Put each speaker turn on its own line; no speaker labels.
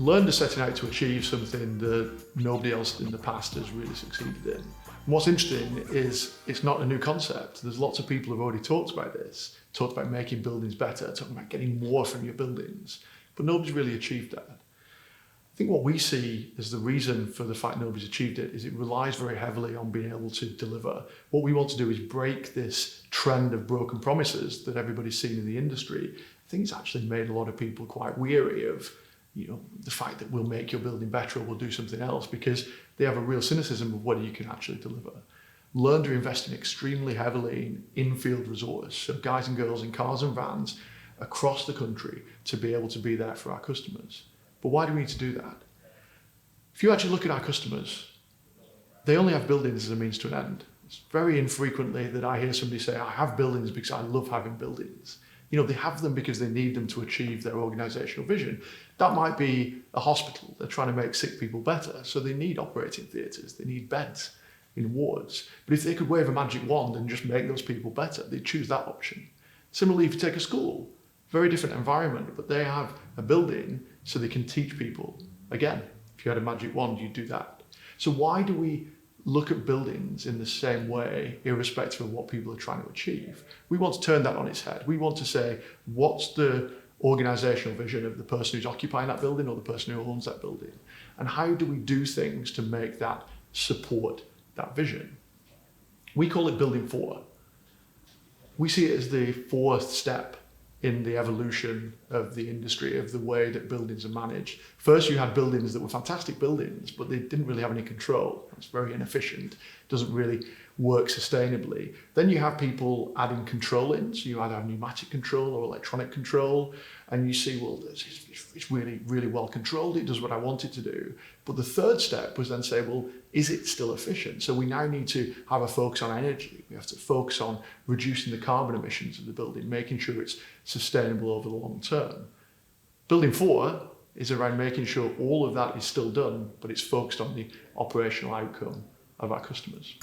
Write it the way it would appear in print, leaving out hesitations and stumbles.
Learned are setting out to achieve something that nobody else in the past has really succeeded in. And what's interesting is it's not a new concept. There's lots of people who've already talked about this, talked about making buildings better, talking about getting more from your buildings, but nobody's really achieved that. I think what we see as the reason for the fact nobody's achieved it is it relies very heavily on being able to deliver. What we want to do is break this trend of broken promises that everybody's seen in the industry. I think it's actually made a lot of people quite weary of the fact that we'll make your building better or we'll do something else, because they have a real cynicism of whether you can actually deliver. Learned are investing extremely heavily in in-field resource, so guys and girls in cars and vans across the country to be able to be there for our customers. But why do we need to do that? If you actually look at our customers, they only have buildings as a means to an end. It's very infrequently that I hear somebody say, I have buildings because I love having buildings. They have them because they need them to achieve their organisational vision. That might be a hospital. They're trying to make sick people better, so they need operating theatres, they need beds in wards. But if they could wave a magic wand and just make those people better, they'd choose that option. Similarly, if you take a school, very different environment, but they have a building so they can teach people. Again, if you had a magic wand, you'd do that. So why do we look at buildings in the same way, irrespective of what people are trying to achieve? We want to turn that on its head. We want to say, what's the organisational vision of the person who's occupying that building or the person who owns that building? And how do we do things to make that support that vision? We call it Building 4. We see it as the fourth step in the evolution of the industry, of the way that buildings are managed. First, you had buildings that were fantastic buildings, but they didn't really have any control. It's very inefficient, doesn't really work sustainably. Then you have people adding control in, so you either have pneumatic control or electronic control, and you see, well, it's really, really well controlled, it does what I want it to do. But the third step was then say, well, is it still efficient? So we now need to have a focus on energy. We have to focus on reducing the carbon emissions of the building, making sure it's sustainable over the long term. Building 4 is around making sure all of that is still done, but it's focused on the operational outcome of our customers.